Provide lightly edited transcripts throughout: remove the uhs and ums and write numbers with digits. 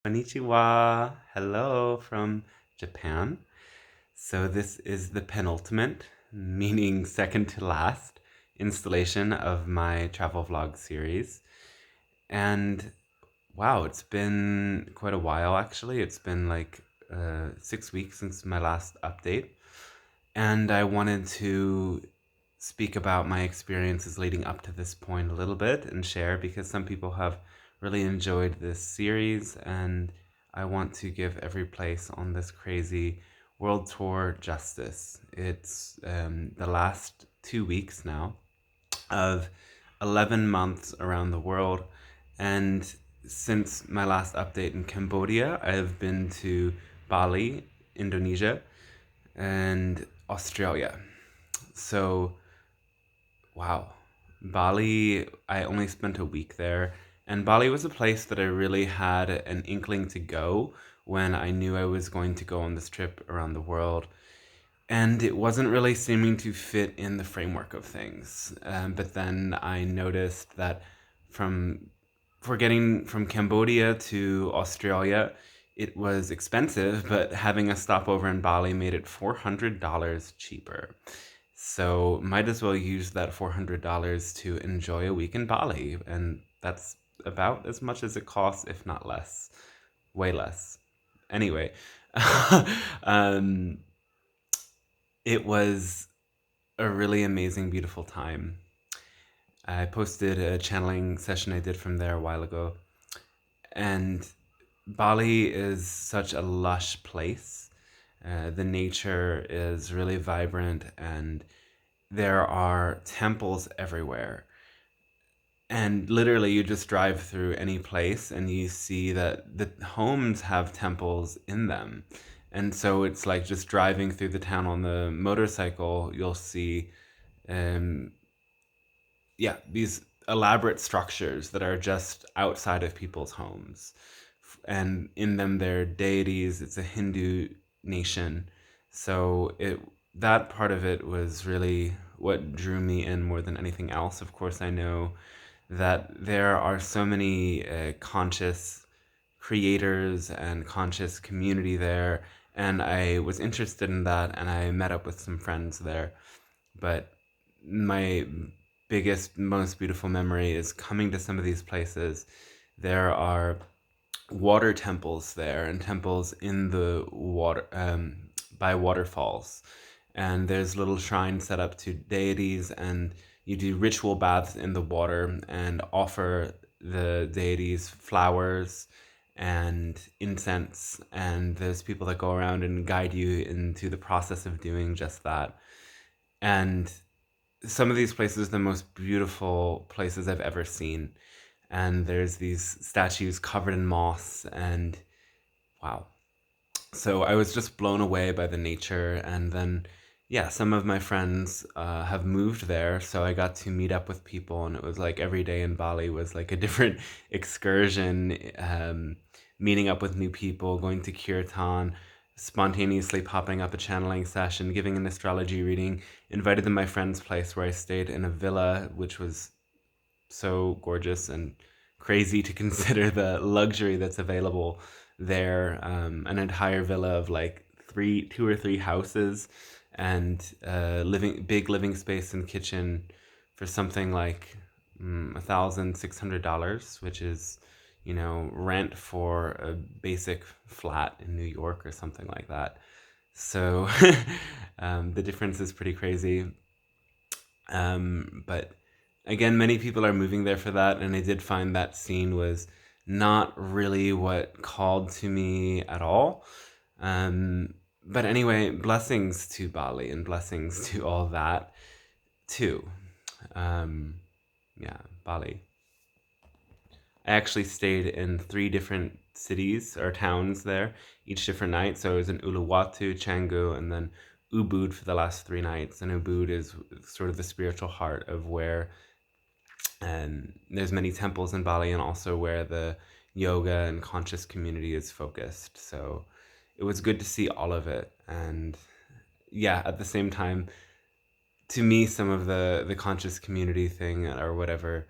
Konnichiwa. Hello from Japan. So this is the penultimate, meaning second to last, installation of my travel vlog series. And wow, it's been quite a while actually. It's been like 6 weeks since my last update. And I wanted to speak about my experiences leading up to this point a little bit and share because some people have really enjoyed this series, and I want to give every place on this crazy world tour justice. It's the last 2 weeks now of 11 months around the world, and since my last update in Cambodia, I've been to Bali, Indonesia, and Australia. So, wow. Bali, I only spent a week there, and Bali was a place that I really had an inkling to go when I knew I was going to go on this trip around the world. And it wasn't really seeming to fit in the framework of things. But then I noticed that from for getting from Cambodia to Australia, it was expensive, but having a stopover in Bali made it $400 cheaper. So might as well use that $400 to enjoy a week in Bali, and that's about as much as it costs, if not less, way less. Anyway, um, it was a really amazing, beautiful time. I posted a channeling session I did from there a while ago, and Bali is such a lush place. The nature is really vibrant, and there are temples everywhere. And literally, you just drive through any place and you see that the homes have temples in them. And so it's like just driving through the town on the motorcycle, you'll see, um, yeah, these elaborate structures that are just outside of people's homes. And in them, there are deities. It's a Hindu nation. So that part of it was really what drew me in more than anything else. Of course, I know that there are so many conscious creators and conscious community there, and I was interested in that, and I met up with some friends there. But my biggest, most beautiful memory is coming to some of these places. There are water temples there, and temples in the water, by waterfalls, and there's little shrines set up to deities, and you do ritual baths in the water and offer the deities flowers and incense, and there's people that go around and guide you into the process of doing just that. And some of these places are the most beautiful places I've ever seen, and there's these statues covered in moss, and wow. So I was just blown away by the nature. And then, yeah, some of my friends have moved there, so I got to meet up with people, and it was like every day in Bali was like a different excursion, meeting up with new people, going to kirtan, spontaneously popping up a channeling session, giving an astrology reading, invited them to my friend's place where I stayed in a villa, which was so gorgeous and crazy to consider the luxury that's available there. An entire villa of like two or three houses, and big living space and kitchen for something like $1,600, which is, rent for a basic flat in New York or something like that. So the difference is pretty crazy. But again, many people are moving there for that, and I did find that scene was not really what called to me at all. But anyway, blessings to Bali and blessings to all that too. Yeah, Bali. I actually stayed in 3 different cities or towns there, each different night. So I was in Uluwatu, Canggu, and then Ubud for the last 3 nights. And Ubud is sort of the spiritual heart of where there's many temples in Bali, and also where the yoga and conscious community is focused. So it was good to see all of it. And yeah, at the same time, to me, some of the conscious community thing or whatever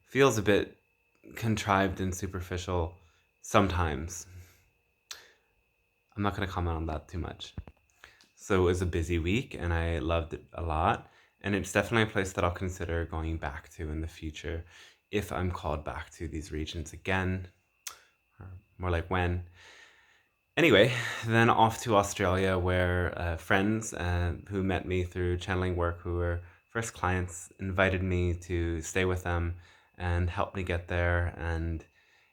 feels a bit contrived and superficial sometimes. I'm not going to comment on that too much. So it was a busy week and I loved it a lot. And it's definitely a place that I'll consider going back to in the future if I'm called back to these regions again, or more like when. Anyway, then off to Australia, where friends who met me through channeling work, who were first clients, invited me to stay with them and help me get there. And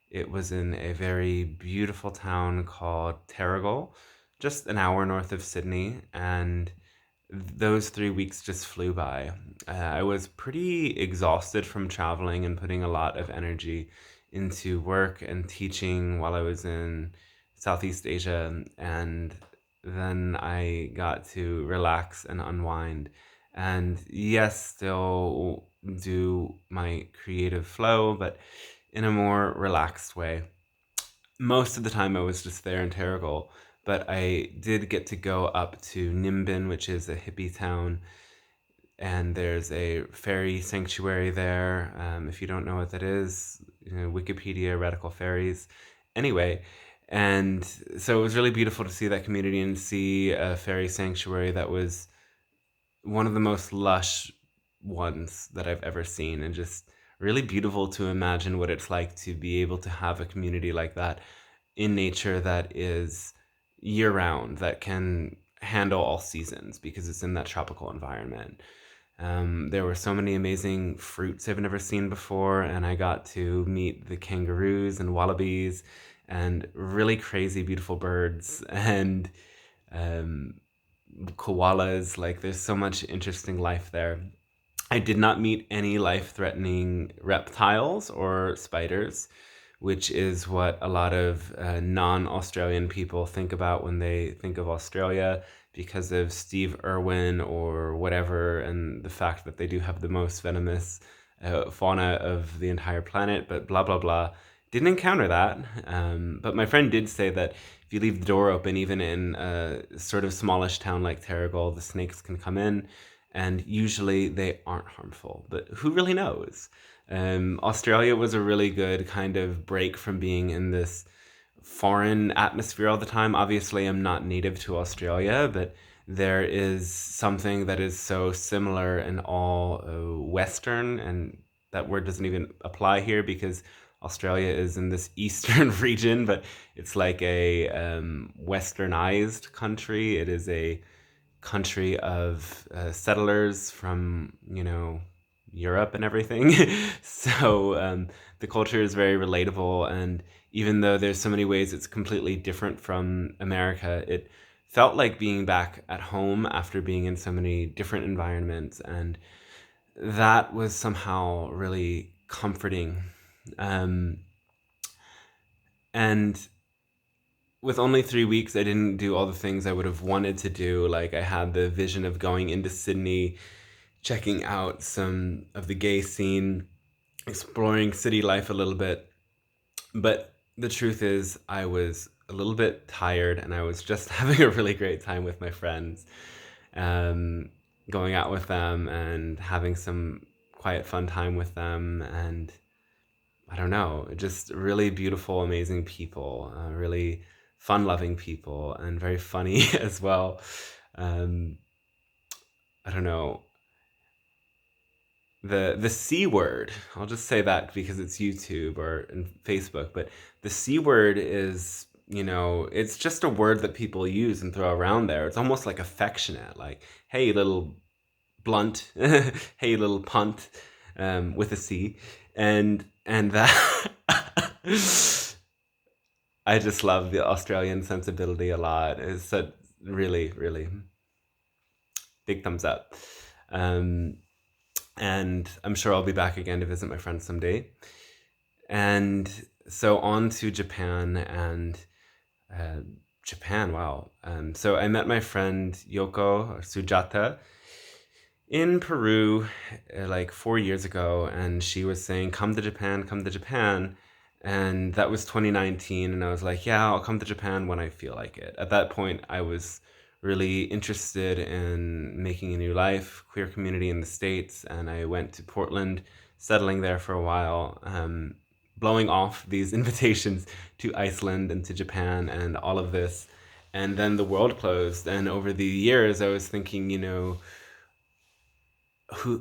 it was in a very beautiful town called Terrigal, just an hour north of Sydney. And those 3 weeks just flew by. I was pretty exhausted from traveling and putting a lot of energy into work and teaching while I was in Southeast Asia. And then I got to relax and unwind. And yes, still do my creative flow, but in a more relaxed way. Most of the time I was just there in Terrigal, but I did get to go up to Nimbin, which is a hippie town, and there's a fairy sanctuary there. If you don't know what that is, Wikipedia, Radical Fairies. Anyway, and so it was really beautiful to see that community and see a fairy sanctuary that was one of the most lush ones that I've ever seen, and just really beautiful to imagine what it's like to be able to have a community like that in nature that is year round, that can handle all seasons because it's in that tropical environment. There were so many amazing fruits I've never seen before, and I got to meet the kangaroos and wallabies and really crazy, beautiful birds and um, koalas. Like, there's so much interesting life there. I did not meet any life-threatening reptiles or spiders, which is what a lot of non-Australian people think about when they think of Australia, because of Steve Irwin or whatever, and the fact that they do have the most venomous fauna of the entire planet, but blah, blah, blah. Didn't encounter that. But my friend did say that if you leave the door open, even in a sort of smallish town like Terrigal, the snakes can come in, and usually they aren't harmful. But who really knows? Australia was a really good kind of break from being in this foreign atmosphere all the time. Obviously, I'm not native to Australia, but there is something that is so similar in all Western, and that word doesn't even apply here because Australia is in this eastern region, but it's like a westernized country. It is a country of settlers from, Europe and everything. So the culture is very relatable. And even though there's so many ways it's completely different from America, it felt like being back at home after being in so many different environments. And that was somehow really comforting. And with only 3 weeks, I didn't do all the things I would have wanted to do. Like, I had the vision of going into Sydney, checking out some of the gay scene, exploring city life a little bit. But the truth is, I was a little bit tired, and I was just having a really great time with my friends, going out with them and having some quiet, fun time with them. And I don't know, just really beautiful, amazing people, really fun-loving people, and very funny as well. Um, I don't know. The C word, I'll just say that because it's YouTube or in Facebook, but the C word is, it's just a word that people use and throw around there. It's almost like affectionate, like, hey, little blunt, hey, little punt, with a C. And that I just love the Australian sensibility a lot. It's a really, really big thumbs up. And I'm sure I'll be back again to visit my friends someday. And so on to Japan. And Japan, wow. So I met my friend Yoko, or Sujata, in Peru like 4 years ago, and she was saying, come to Japan, come to Japan. And that was 2019, and I was like, yeah, I'll come to Japan when I feel like it. At that point, I was really interested in making a new life, queer community in the States, and I went to Portland, settling there for a while, blowing off these invitations to Iceland and to Japan and all of this. And then the world closed. And over the years, I was thinking,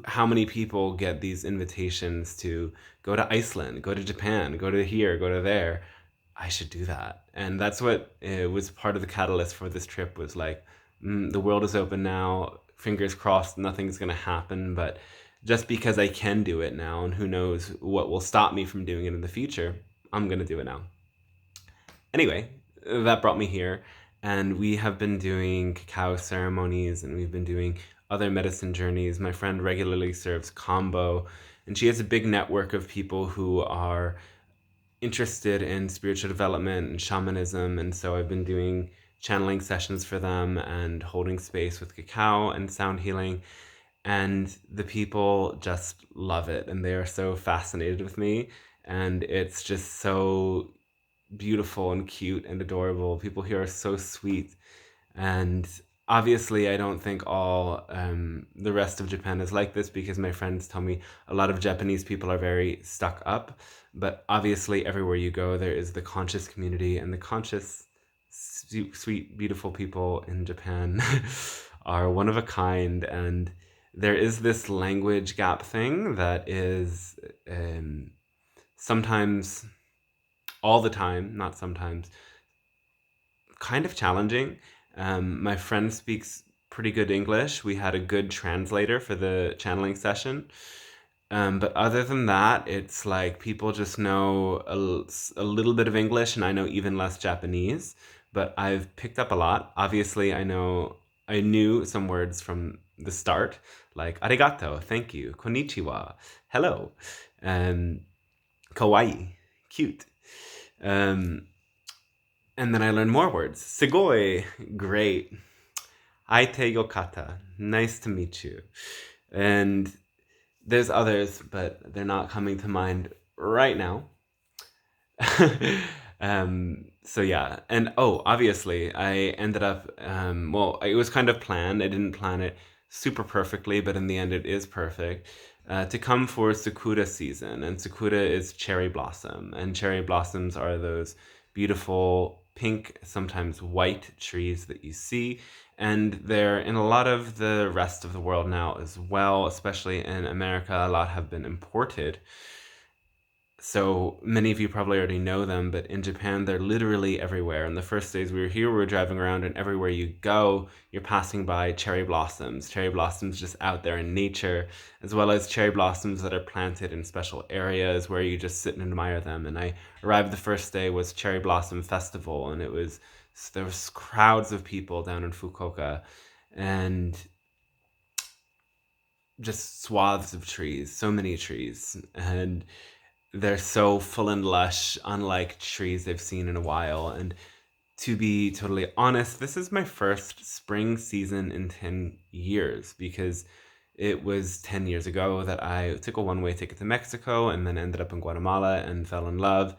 how many people get these invitations to go to Iceland, go to Japan, go to here, go to there. I should do that. And that's what was part of the catalyst for this trip was like, the world is open now. Fingers crossed, nothing's going to happen. But just because I can do it now, and who knows what will stop me from doing it in the future, I'm going to do it now. Anyway, that brought me here. And we have been doing cacao ceremonies and we've been doing other medicine journeys. My friend regularly serves combo, and she has a big network of people who are interested in spiritual development and shamanism. And so I've been doing channeling sessions for them and holding space with cacao and sound healing. And the people just love it. And they are so fascinated with me. And it's just so beautiful and cute and adorable. People here are so sweet. And obviously, I don't think all the rest of Japan is like this, because my friends tell me a lot of Japanese people are very stuck up. But obviously, everywhere you go, there is the conscious community, and the conscious, sweet, beautiful people in Japan are one of a kind. And there is this language gap thing that is sometimes, all the time, not sometimes, kind of challenging. My friend speaks pretty good English. We had a good translator for the channeling session. But other than that, it's like people just know a little bit of English, and I know even less Japanese. But I've picked up a lot. Obviously, I knew some words from the start, like arigato, thank you, konnichiwa, hello, kawaii, cute. Um, and then I learned more words. Sugoi, great. Aite yokata, nice to meet you. And there's others, but they're not coming to mind right now. So yeah, and obviously, I ended up. Well, it was kind of planned. I didn't plan it super perfectly, but in the end, it is perfect. To come for Sakura season, and Sakura is cherry blossom, and cherry blossoms are those beautiful pink, sometimes white trees that you see, and they're in a lot of the rest of the world now as well, especially in America. A lot have been imported. So many of you probably already know them, but in Japan, they're literally everywhere. And the first days we were here, we were driving around, and everywhere you go, you're passing by cherry blossoms just out there in nature, as well as cherry blossoms that are planted in special areas where you just sit and admire them. And I arrived the first day was Cherry Blossom Festival, and there was crowds of people down in Fukuoka, and just swaths of trees, so many trees. And they're so full and lush, unlike trees they've seen in a while. And to be totally honest, this is my first spring season in 10 years, because it was 10 years ago that I took a one-way ticket to Mexico and then ended up in Guatemala and fell in love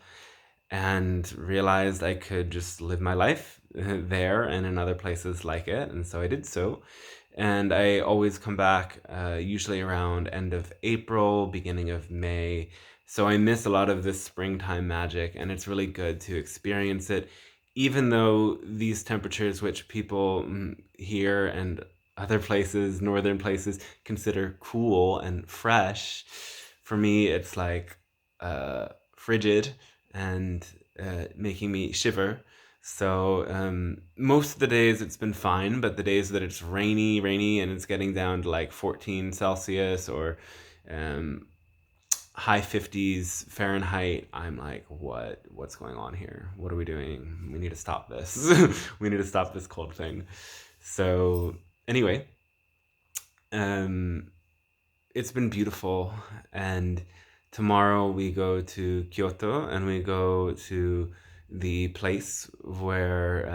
and realized I could just live my life there and in other places like it. And so I did so. And I always come back usually around end of April, beginning of May. So I miss a lot of this springtime magic, and it's really good to experience it, even though these temperatures, which people here and other places, northern places, consider cool and fresh, for me it's like frigid and making me shiver. So most of the days it's been fine, but the days that it's rainy, and it's getting down to like 14 Celsius or high 50s Fahrenheit, I'm like, what's going on here? What are we doing? We need to stop this. We need to stop this cold thing. So anyway, it's been beautiful, and tomorrow we go to Kyoto, and we go to the place where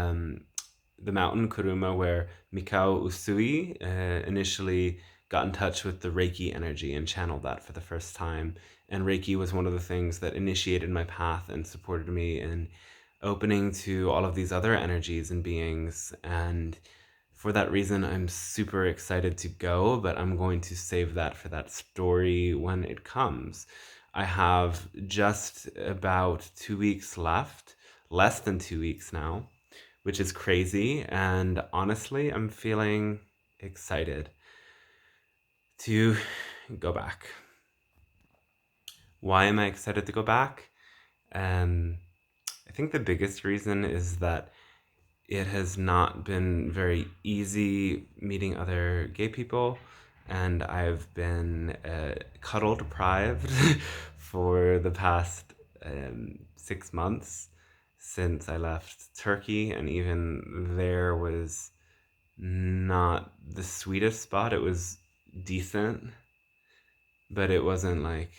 the mountain Kuruma, where Mikao Usui initially got in touch with the Reiki energy and channeled that for the first time. And Reiki was one of the things that initiated my path and supported me in opening to all of these other energies and beings. And for that reason, I'm super excited to go, but I'm going to save that for that story when it comes. I have just about 2 weeks left, less than 2 weeks now, which is crazy. And honestly, I'm feeling excited to go back. Why am I excited to go back? Um, I think the biggest reason is that it has not been very easy meeting other gay people, and I've been cuddle deprived for the past 6 months since I left Turkey, and even there was not the sweetest spot. It was decent, but it wasn't like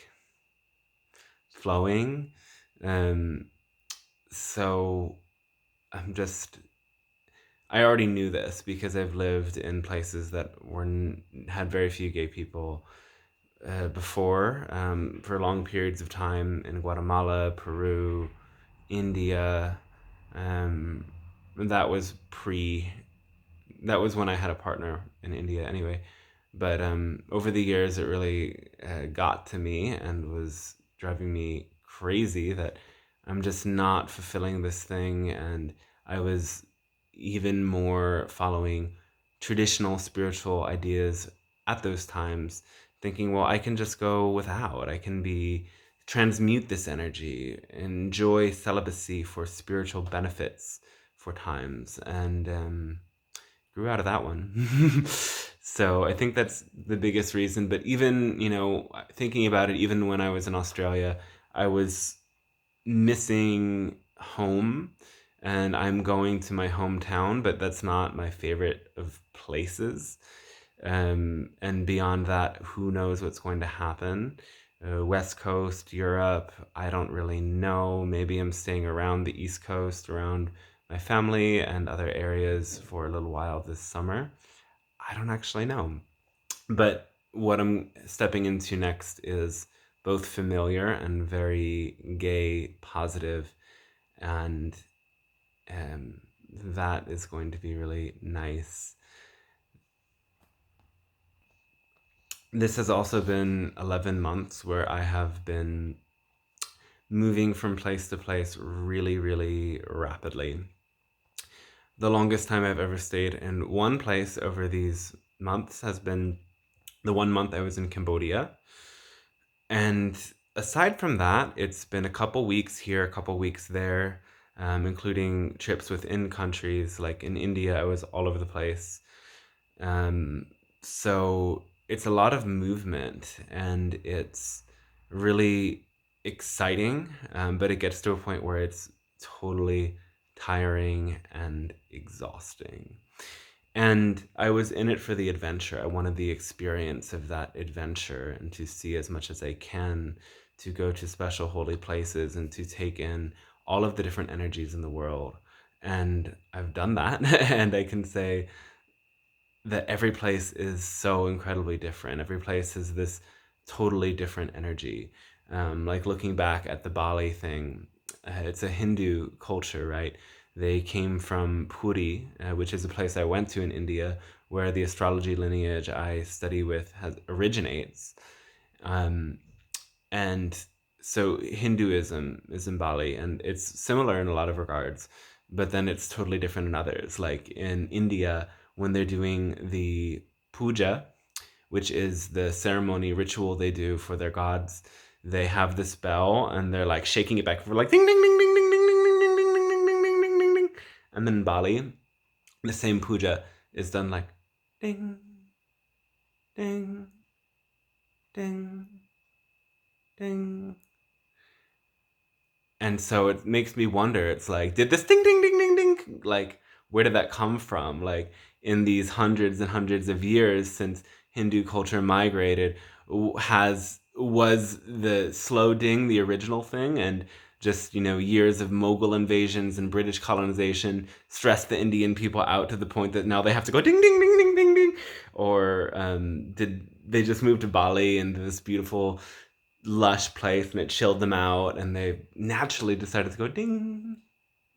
flowing. Um, so I'm just I already knew this because I've lived in places that had very few gay people before for long periods of time in Guatemala, Peru, India. Um, that was pre. That was when I had a partner in India, anyway. But over the years, it really got to me and was driving me crazy that I'm just not fulfilling this thing. And I was even more following traditional spiritual ideas at those times, thinking, well, I can just go without. I can transmute this energy, enjoy celibacy for spiritual benefits for times. And grew out of that one. So I think that's the biggest reason. But even, thinking about it, even when I was in Australia, I was missing home, and I'm going to my hometown, but that's not my favorite of places. And beyond that, who knows what's going to happen? West Coast, Europe, I don't really know. Maybe I'm staying around the East Coast, around my family and other areas for a little while this summer. I don't actually know. But what I'm stepping into next is both familiar and very gay positive, and that is going to be really nice. This has also been 11 months where I have been moving from place to place really, really rapidly. The longest time I've ever stayed in one place over these months has been the 1 month I was in Cambodia. And aside from that, it's been a couple weeks here, a couple weeks there, including trips within countries. Like in India, I was all over the place. Um, so it's a lot of movement, and it's really exciting, but it gets to a point where it's totally tiring and exhausting. And I was in it for the adventure. I wanted the experience of that adventure and to see as much as I can, to go to special holy places and to take in all of the different energies in the world. And I've done that. And I can say that every place is so incredibly different. Every place has this totally different energy. Like looking back at the Bali thing, it's a Hindu culture, right? They came from Puri, which is a place I went to in India, where the astrology lineage I study with originates. Um, and so Hinduism is in Bali, and it's similar in a lot of regards, but then it's totally different in others. Like in India, when they're doing the puja, which is the ceremony ritual they do for their gods, they have this bell and they're like shaking it back for like ding ding ding ding ding ding ding ding ding ding ding ding ding ding ding ding. And then in Bali, the same puja is done like ding ding ding ding. And so it makes me wonder, it's like, did this ding ding ding ding ding, like, where did that come from? Like, in these hundreds and hundreds of years since Hindu culture migrated, was the slow ding the original thing? And just, years of Mughal invasions and British colonization stressed the Indian people out to the point that now they have to go ding ding ding ding ding ding? Or did they just move to Bali and this beautiful lush place and it chilled them out and they naturally decided to go ding,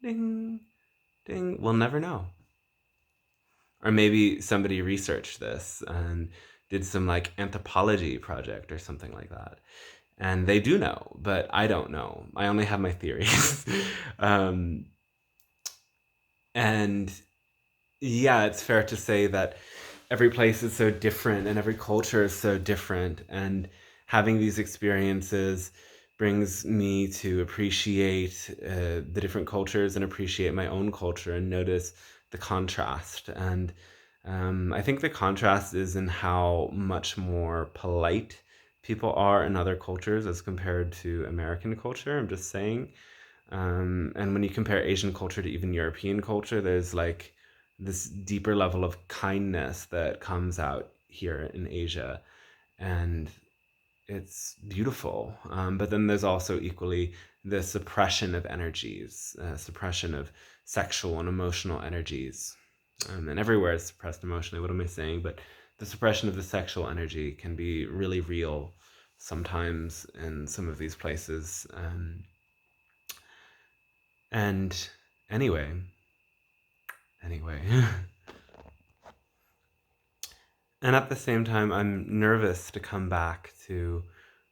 ding, ding? We'll never know. Or maybe somebody researched this and did some like anthropology project or something like that. And they do know, but I don't know. I only have my theories. um, And yeah, it's fair to say that every place is so different and every culture is so different. And having these experiences brings me to appreciate the different cultures and appreciate my own culture and notice the contrast. And I think the contrast is in how much more polite people are in other cultures as compared to American culture. I'm just saying. And when you compare Asian culture to even European culture, there's like this deeper level of kindness that comes out here in Asia. And it's beautiful. But then there's also equally the suppression of energies, suppression of sexual and emotional energies. And everywhere is suppressed emotionally. What am I saying? But the suppression of the sexual energy can be really real sometimes in some of these places. And anyway, anyway. And at the same time, I'm nervous to come back to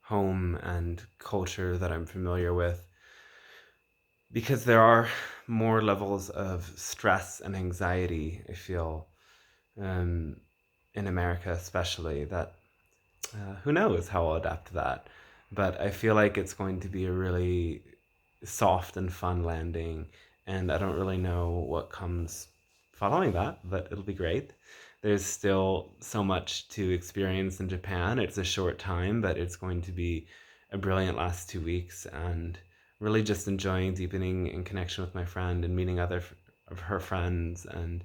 home and culture that I'm familiar with because there are more levels of stress and anxiety, I feel, um, in America, especially, that who knows how I'll adapt to that. But I feel like it's going to be a really soft and fun landing, and I don't really know what comes following that, but it'll be great. There's still so much to experience in Japan. It's a short time, but it's going to be a brilliant last 2 weeks, and really just enjoying deepening in connection with my friend and meeting other of her friends. And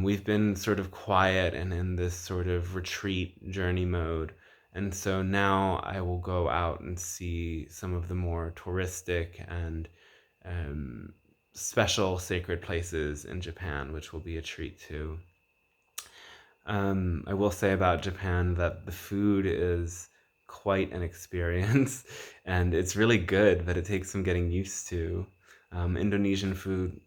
we've been sort of quiet and in this sort of retreat journey mode. And so now I will go out and see some of the more touristic and um, special sacred places in Japan, which will be a treat too. I will say about Japan that the food is quite an experience and it's really good, but it takes some getting used to. Indonesian food,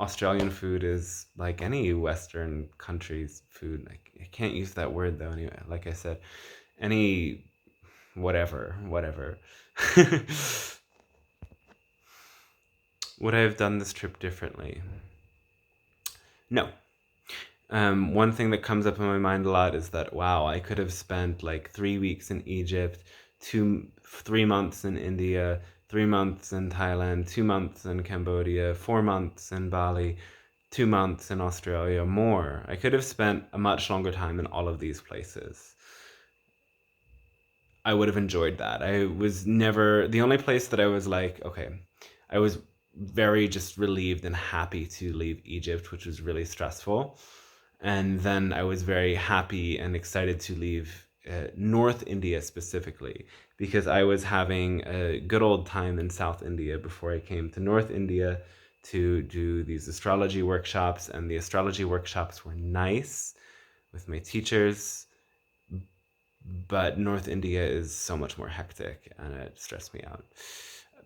Australian food is like any Western country's food. I can't use that word though, anyway. Like I said, any whatever. Would I have done this trip differently? No. One thing that comes up in my mind a lot is that wow, I could have spent like 3 weeks in Egypt, 3 months in India, 3 months in Thailand, 2 months in Cambodia, 4 months in Bali, 2 months in Australia, more. I could have spent a much longer time in all of these places. I would have enjoyed that. I was never the only place that I was like, okay, I was very just relieved and happy to leave Egypt, which was really stressful. And then I was very happy and excited to leave North India specifically because I was having a good old time in South India before I came to North India to do these astrology workshops. And the astrology workshops were nice with my teachers, but North India is so much more hectic and it stressed me out.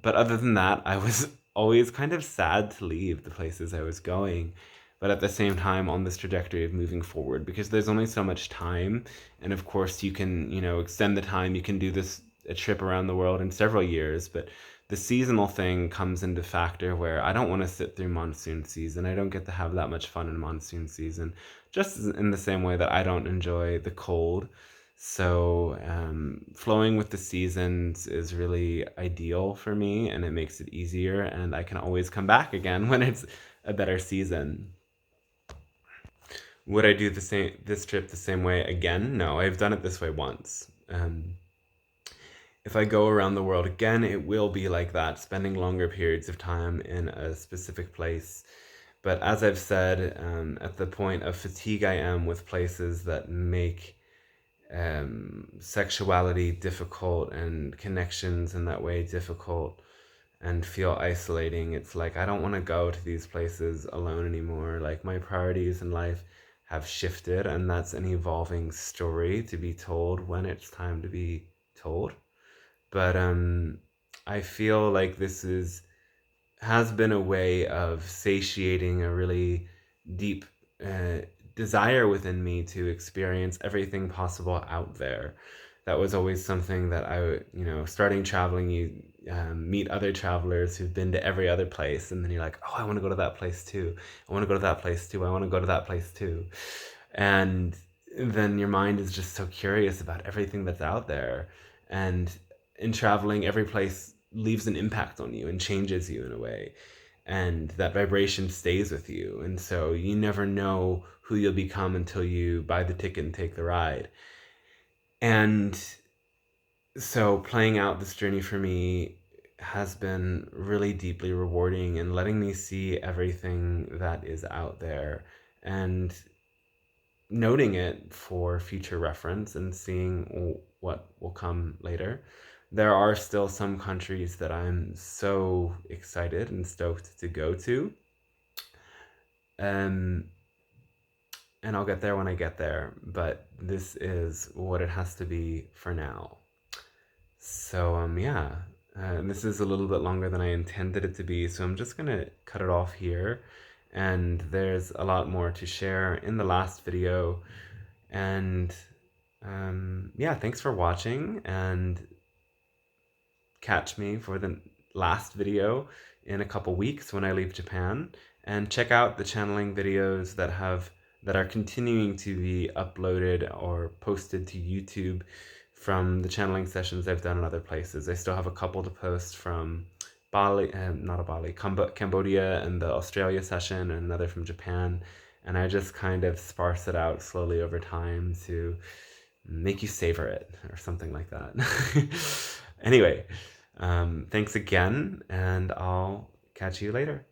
But other than that, I was always kind of sad to leave the places I was going, but at the same time on this trajectory of moving forward because there's only so much time. And of course, you can, extend the time. You can do this a trip around the world in several years, but the seasonal thing comes into factor where I don't want to sit through monsoon season. I don't get to have that much fun in monsoon season, just in the same way that I don't enjoy the cold. So, flowing with the seasons is really ideal for me and it makes it easier, and I can always come back again when it's a better season. Would I do this trip the same way again? No, I've done it this way once. If I go around the world again, it will be like that, spending longer periods of time in a specific place. But as I've said, at the point of fatigue I am with places that make sexuality difficult and connections in that way difficult and feel isolating. It's like I don't want to go to these places alone anymore. Like my priorities in life have shifted, and that's an evolving story to be told when it's time to be told. But I feel like this is has been a way of satiating a really deep uh, desire within me to experience everything possible out there. that was always something that starting traveling, you meet other travelers who've been to every other place, and then you're like, oh, I want to go to that place too. I want to go to that place too. I want to go to that place too. And then your mind is just so curious about everything that's out there. And in traveling, every place leaves an impact on you and changes you in a way. And that vibration stays with you. And so you never know who you'll become until you buy the ticket and take the ride. And so playing out this journey for me has been really deeply rewarding and letting me see everything that is out there and noting it for future reference and seeing what will come later. There are still some countries that I'm so excited and stoked to go to. Um, and I'll get there when I get there, but this is what it has to be for now. So, yeah, this is a little bit longer than I intended it to be, so I'm just gonna cut it off here. And there's a lot more to share in the last video. And yeah, thanks for watching, and catch me for the last video in a couple weeks when I leave Japan. And check out the channeling videos that are continuing to be uploaded or posted to YouTube from the channeling sessions I've done in other places. I still have a couple to post from Bali, not Bali, Cambodia, and the Australia session, and another from Japan. And I just kind of sparse it out slowly over time to make you savor it or something like that. Anyway, thanks again, and I'll catch you later.